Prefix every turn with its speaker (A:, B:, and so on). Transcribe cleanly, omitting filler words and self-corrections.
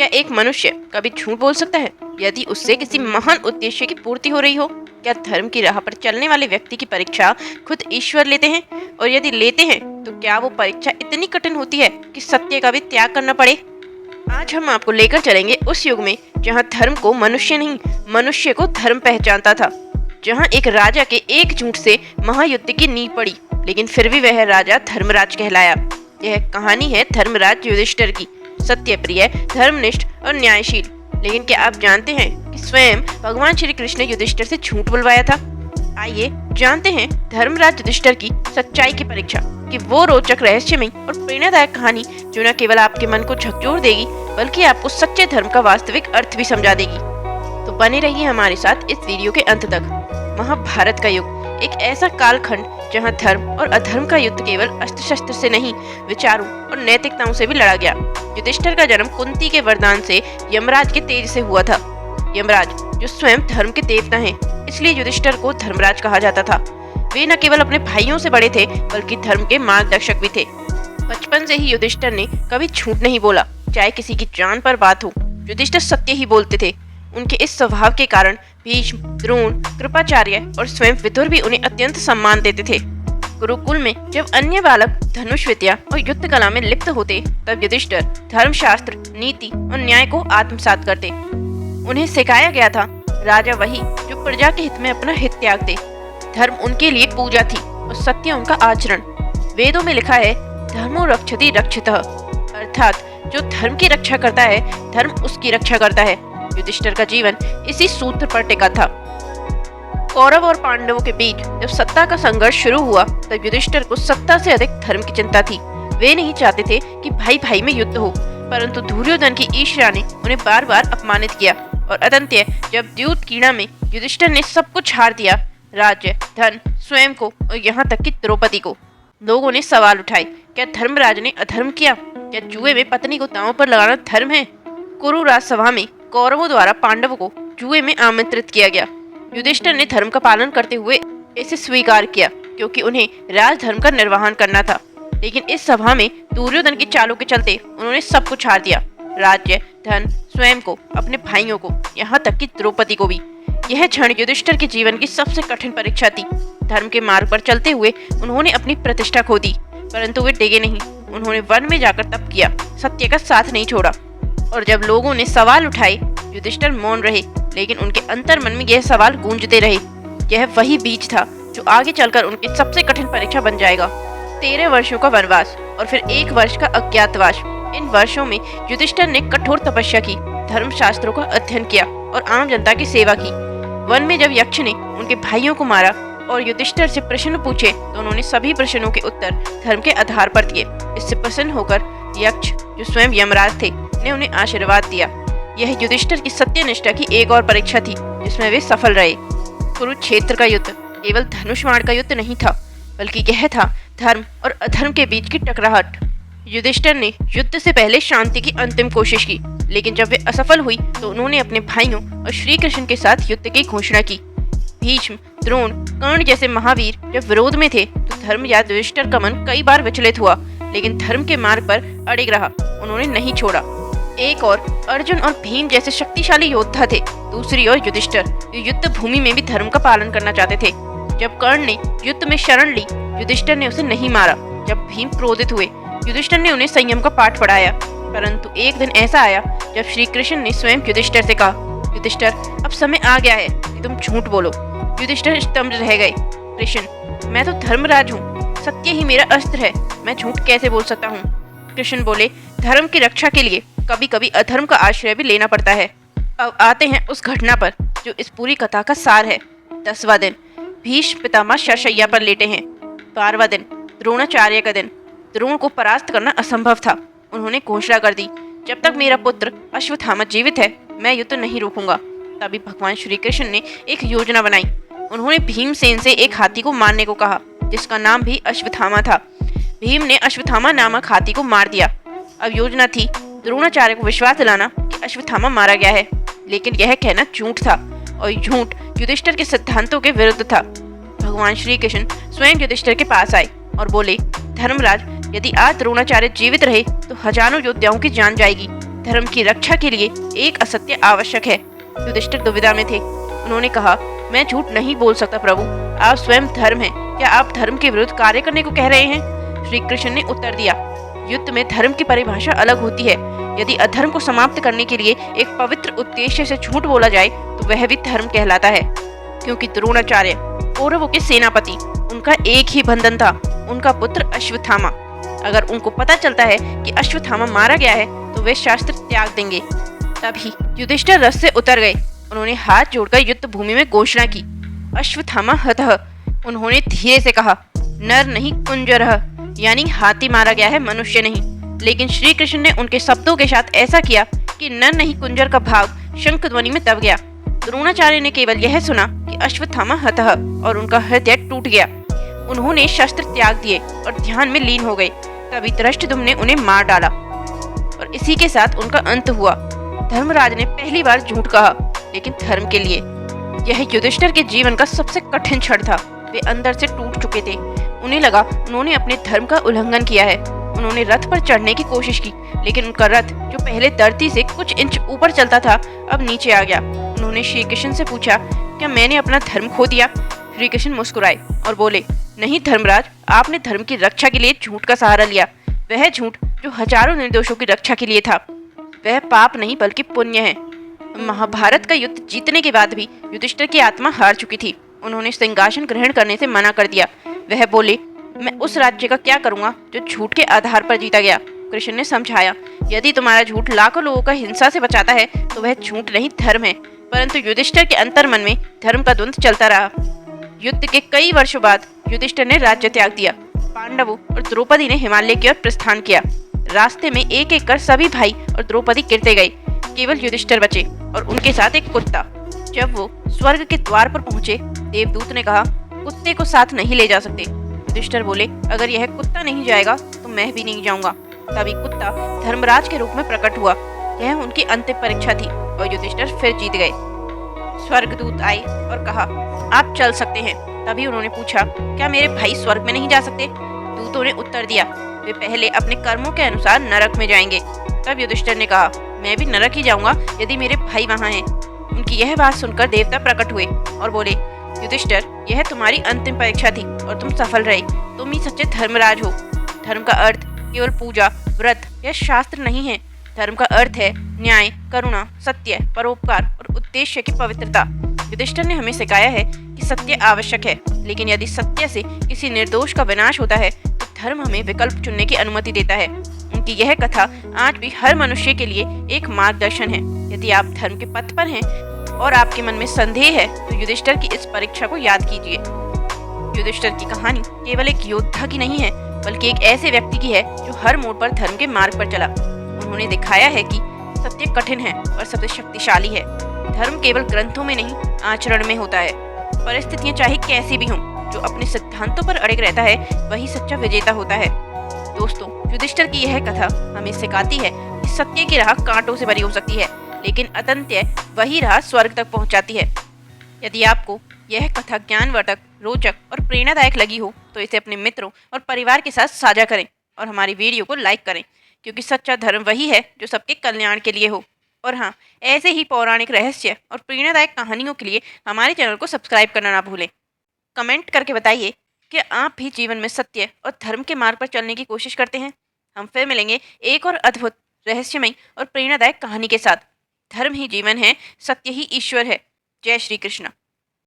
A: क्या एक मनुष्य कभी झूठ बोल सकता है यदि उससे किसी महान उद्देश्य की पूर्ति हो रही हो? क्या धर्म की राह पर चलने वाले व्यक्ति की परीक्षा खुद ईश्वर लेते हैं? और यदि लेते हैं तो क्या वो परीक्षा इतनी कठिन होती है कि सत्य का भी त्याग करना पड़े? आज हम आपको लेकर चलेंगे उस युग में जहाँ धर्म को मनुष्य नहीं, मनुष्य को धर्म पहचानता था। जहाँ एक राजा के एक झूठ से महायुद्ध की नींव पड़ी, लेकिन फिर भी वह राजा धर्मराज कहलाया। यह कहानी है धर्मराज युधिष्ठिर की, सत्यप्रिय, धर्मनिष्ठ और न्यायशील। लेकिन क्या आप जानते हैं कि स्वयं भगवान श्री कृष्ण ने युधिष्ठिर से झूठ बुलवाया था? आइए जानते हैं धर्मराज युधिष्ठिर की सच्चाई की परीक्षा कि वो रोचक, रहस्यमयी और प्रेरणादायक कहानी जो न केवल आपके मन को झकझोर देगी बल्कि आपको सच्चे धर्म का वास्तविक अर्थ भी समझा देगी। तो बने रहिए हमारे साथ इस वीडियो के अंत तक। महाभारत का युग एक ऐसा कालखंड जहां धर्म और अधर्म का युद्ध केवल अस्त्र शस्त्र से नहीं, विचारों और नैतिकताओं से भी लड़ा गया। युधिष्ठिर का जन्म कुंती के वरदान से यमराज के तेज से हुआ था। यमराज जो स्वयं धर्म के देवता हैं, इसलिए युधिष्ठिर को धर्मराज कहा जाता था। वे न केवल अपने भाइयों से बड़े थे बल्कि धर्म के मार्गदर्शक भी थे। बचपन से ही युधिष्ठिर ने कभी झूठ नहीं बोला, चाहे किसी की जान पर बात हो। युधिष्ठिर सत्य ही बोलते थे। उनके इस स्वभाव के कारण भीष्म, द्रोण, कृपाचार्य और स्वयं विदुर भी उन्हें अत्यंत सम्मान देते थे। गुरुकुल में जब अन्य बालक धनुष विद्या और युद्ध कला में लिप्त होते, तब युधिष्ठिर धर्मशास्त्र, नीति और न्याय को आत्मसात करते। उन्हें सिखाया गया था राजा वही जो प्रजा के हित में अपना हित त्याग दे। धर्म उनके लिए पूजा थी और सत्य उनका आचरण। वेदों में लिखा है, धर्मो रक्षति रक्षितः, अर्थात जो धर्म की रक्षा करता है, धर्म उसकी रक्षा करता है। युधिष्ठिर का जीवन इसी सूत्र पर टिका था। कौरव और पांडवों के बीच जब सत्ता का संघर्ष शुरू हुआ, तब युधिष्ठिर को सत्ता से अधिक धर्म की चिंता थी। वे नहीं चाहते थे कि भाई भाई में युद्ध हो, परंतु दुर्योधन की ईर्ष्या ने उन्हें बार बार अपमानित किया और अंततः जब द्यूत कीड़ा में युधिष्ठिर ने सब कुछ हार दिया, राज्य, धन, स्वयं को और यहाँ तक कि द्रौपदी को, लोगों ने सवाल उठाए, क्या धर्मराज ने अधर्म किया? क्या जुए में पत्नी को दांव पर लगाना धर्म है? कुरु राजसभा में कौरवों द्वारा पांडवों को जुए में आमंत्रित किया गया। युधिष्ठिर ने धर्म का पालन करते हुए इसे स्वीकार किया, क्योंकि उन्हें राजधर्म का निर्वहन करना था। लेकिन इस सभा में दुर्योधन की चालों के चलते उन्होंने सब कुछ हार दिया, राज्य, धन, स्वयं को, अपने भाइयों को, यहाँ तक कि द्रौपदी को भी। यह क्षण युधिष्ठिर के जीवन की सबसे कठिन परीक्षा थी। धर्म के मार्ग पर चलते हुए उन्होंने अपनी प्रतिष्ठा खो दी, परंतु वे डिगे नहीं। उन्होंने वन में जाकर तप किया, सत्य का साथ नहीं छोड़ा। और जब लोगों ने सवाल उठाए, युधिष्ठिर मौन रहे, लेकिन उनके अंतर मन में यह सवाल गूंजते रहे। यह वही बीज था जो आगे चलकर उनकी सबसे कठिन परीक्षा बन जाएगा। 13 वर्षों का वनवास और फिर 1 वर्ष का अज्ञातवास। इन वर्षों में युधिष्ठिर ने कठोर तपस्या की, धर्मशास्त्रों का अध्ययन किया और आम जनता की सेवा की। वन में जब यक्ष ने उनके भाइयों को मारा और युधिष्ठिर से प्रश्न पूछे, तो उन्होंने सभी प्रश्नों के उत्तर धर्म के आधार पर दिए। इससे प्रसन्न होकर यक्ष, जो स्वयं यमराज थे, ने उन्हें आशीर्वाद दिया। यह युधिष्ठिर की सत्यनिष्ठा की एक और परीक्षा थी, जिसमें वे सफल रहे। कुरुक्षेत्र का युद्ध केवल धनुष बाण का युद्ध नहीं था, बल्कि यह था धर्म और अधर्म के बीच की टकराहट। युधिष्ठिर ने युद्ध से पहले शांति की अंतिम कोशिश की, लेकिन जब वे असफल हुई तो उन्होंने अपने भाइयों और श्री कृष्ण के साथ युद्ध की घोषणा की। भीष्म, द्रोण, कर्ण जैसे महावीर जब विरोध में थे, तो धर्म या युधिष्ठिर का मन कई बार विचलित हुआ, लेकिन धर्म के मार्ग पर अड़िग रहा। उन्होंने नहीं छोड़ा। एक और अर्जुन और भीम जैसे शक्तिशाली योद्धा थे, दूसरी ओर युधिष्ठिर युद्ध भूमि में भी धर्म का पालन करना चाहते थे। जब कर्ण ने युद्ध में शरण ली, युधिष्ठिर ने उसे नहीं मारा। जब भीम क्रोधित हुए, युधिष्ठिर ने उन्हें संयम का पाठ पढ़ाया। परंतु एक दिन ऐसा आया जब श्री कृष्ण ने स्वयं युधिष्ठिर से कहा, युधिष्ठिर, अब समय आ गया है कि तुम झूठ बोलो। युधिष्ठिर स्तब्ध रह गए। कृष्ण, मैं तो धर्मराज हूँ, सत्य ही मेरा अस्त्र है, मैं झूठ कैसे बोल सकता हूँ? कृष्ण बोले, धर्म की रक्षा के लिए कभी कभी अधर्म का आश्रय भी लेना पड़ता है। अब आते हैं उस घटना पर जो इस पूरी कथा का सार है। 10वां दिन, भीष्म पितामह शरशैया पर लेटे हैं। 12वां दिन, द्रोणाचार्य का दिन। द्रोण को परास्त करना असंभव था। उन्होंने घोषणा कर दी, जब तक मेरा पुत्र अश्वत्थामा जीवित है, मैं युद्ध नहीं रोकूंगा। तभी भगवान श्री कृष्ण ने एक योजना बनाई। उन्होंने भीमसेन से एक हाथी को मारने को कहा, जिसका नाम भी अश्वत्थामा था। भीम ने अश्वत्थामा नामक हाथी को मार दिया। अब योजना थी द्रोणाचार्य को विश्वास दिलाना कि अश्वत्थामा मारा गया है, लेकिन यह कहना झूठ था और झूठ युधिष्ठिर के सिद्धांतों के विरुद्ध था। भगवान श्री कृष्ण स्वयं युधिष्ठिर के पास आए और बोले, धर्मराज, यदि आज द्रोणाचार्य जीवित रहे तो हजारों योद्धाओं की जान जाएगी। धर्म की रक्षा के लिए एक असत्य आवश्यक है। युधिष्ठिर दुविधा में थे। उन्होंने कहा, मैं झूठ नहीं बोल सकता प्रभु, आप स्वयं धर्म हैं। क्या आप धर्म के विरुद्ध कार्य करने को कह रहे हैं? श्री कृष्ण ने उत्तर दिया, युद्ध में धर्म की परिभाषा अलग होती है। यदि अधर्म को समाप्त करने के लिए एक पवित्र उद्देश्य से झूठ बोला जाए तो वह भी धर्म कहलाता है। क्योंकि द्रोणाचार्य कौरवों के सेनापति, उनका एक ही बंधन था, उनका पुत्र अश्वत्थामा। अगर उनको पता चलता है कि अश्वत्थामा मारा गया है तो वे शास्त्र त्याग देंगे। तभी युधिष्ठिर रथ से उतर गए। उन्होंने हाथ जोड़कर युद्ध भूमि में घोषणा की, अश्वत्थामा हतः। उन्होंने धीरे से कहा, नर नहीं कुंजरः, यानी हाथी मारा गया है, मनुष्य नहीं। लेकिन श्री कृष्ण ने उनके शब्दों के साथ ऐसा किया कि नर नहीं कुंजर का भाग शंख ध्वनि में दब गया। द्रोणाचार्य ने केवल यह सुना कि अश्वत्थामा हतः और उनका हृदय टूट गया। उन्होंने शस्त्र त्याग दिए और ध्यान में लीन हो गए। तभी धृष्टद्युम्न ने उन्हें मार डाला और इसी के साथ उनका अंत हुआ। धर्मराज ने पहली बार झूठ कहा, लेकिन धर्म के लिए। यह युधिष्ठिर के जीवन का सबसे कठिन क्षण था। वे अंदर से टूट चुके थे। उन्हें लगा उन्होंने अपने धर्म का उल्लंघन किया है। उन्होंने रथ पर चढ़ने की कोशिश की, लेकिन उनका रथ, जो पहले धरती से कुछ इंच ऊपर चलता था, अब नीचे आ गया। उन्होंने श्री कृष्ण से पूछा, क्या मैंने अपना धर्म खो दिया? श्री कृष्ण मुस्कुराए और बोले, नहीं धर्मराज, आपने धर्म की रक्षा के लिए झूठ का सहारा लिया। वह झूठ जो हजारों निर्दोषों की रक्षा के लिए था। वह पाप नहीं बल्कि पुण्य है। महाभारत का युद्ध जीतने के बाद भी युधिष्ठिर की आत्मा हार चुकी थी। उन्होंने सिंहासन ग्रहण करने से मना कर दिया। वह बोले, मैं उस राज्य का क्या करूंगा जो झूठ के आधार पर जीता गया। कृष्ण ने समझाया, यदि तुम्हारा झूठ लाखों लोगों का हिंसा से बचाता है तो वह झूठ नहीं धर्म है। परंतु युधिष्ठिर के अंतर्मन में धर्म का द्वंद्व चलता रहा। युद्ध के कई वर्षों बाद युधिष्ठिर ने राज्य त्याग दिया। पांडवों और द्रौपदी ने हिमालय की ओर प्रस्थान किया। रास्ते में एक एक कर सभी भाई और द्रौपदी गिरते गए। केवल युधिष्ठिर बचे और उनके साथ एक कुत्ता। जब वो स्वर्ग के द्वार पर पहुंचे, देवदूत ने कहा, कुत्ते को साथ नहीं ले जा सकते। युधिष्ठिर बोले, अगर यह कुत्ता नहीं जाएगा तो मैं भी नहीं जाऊंगा। तभी कुत्ता धर्मराज के रूप में प्रकट हुआ। यह उनकी अंतिम परीक्षा थी और युधिष्ठिर फिर जीत गए। स्वर्गदूत आए और कहा, आप चल सकते हैं। तभी उन्होंने पूछा, क्या मेरे भाई स्वर्ग में नहीं जा सकते? दूतों ने उत्तर दिया, वे पहले अपने कर्मों के अनुसार नरक में जाएंगे। तब युधिष्ठिर ने कहा, मैं भी नरक ही जाऊंगा यदि मेरे भाई वहाँ हैं। उनकी यह बात सुनकर देवता प्रकट हुए और बोले, युधिष्ठिर, यह तुम्हारी अंतिम परीक्षा थी और तुम सफल रहे। तुम ही सच्चे धर्मराज हो। धर्म का अर्थ केवल पूजा, व्रत या शास्त्र नहीं है। धर्म का अर्थ है न्याय, करुणा, सत्य, परोपकार और उद्देश्य की पवित्रता। युधिष्ठिर ने हमें सिखाया है कि सत्य आवश्यक है, लेकिन यदि सत्य से किसी निर्दोष का विनाश होता है तो धर्म हमें विकल्प चुनने की अनुमति देता है। उनकी यह कथा आज भी हर मनुष्य के लिए एक मार्गदर्शन है। यदि आप धर्म के पथ पर हैं और आपके मन में संदेह है तो युधिष्ठिर की इस परीक्षा को याद कीजिए। युधिष्ठिर की कहानी केवल एक योद्धा की नहीं है, बल्कि एक ऐसे व्यक्ति की है जो हर मोड़ पर धर्म के मार्ग पर चला। उन्होंने दिखाया है कि सत्य कठिन है और सबसे शक्तिशाली है। धर्म केवल ग्रंथों में नहीं, आचरण में होता है। परिस्थितियां चाहे कैसी भी हों, जो अपने सिद्धांतों पर अड़िग रहता है वही सच्चा विजेता होता है। दोस्तों, युधिष्ठिर की यह कथा हमें सिखाती है कि सत्य की राह कांटों से भरी हो सकती है, लेकिन अंततः वही राह स्वर्ग तक पहुंचाती है। यदि आपको यह कथा ज्ञानवर्धक, रोचक और प्रेरणादायक लगी हो तो इसे अपने मित्रों और परिवार के साथ साझा करें और हमारी वीडियो को लाइक करें, क्योंकि सच्चा धर्म वही है जो सबके कल्याण के लिए हो। और हाँ, ऐसे ही पौराणिक रहस्य और प्रेरणादायक कहानियों के लिए हमारे चैनल को सब्सक्राइब करना ना भूलें। कमेंट करके बताइए कि आप भी जीवन में सत्य और धर्म के मार्ग पर चलने की कोशिश करते हैं। हम फिर मिलेंगे एक और अद्भुत, रहस्यमय और प्रेरणादायक कहानी के साथ। धर्म ही जीवन है, सत्य ही ईश्वर है। जय श्री कृष्ण।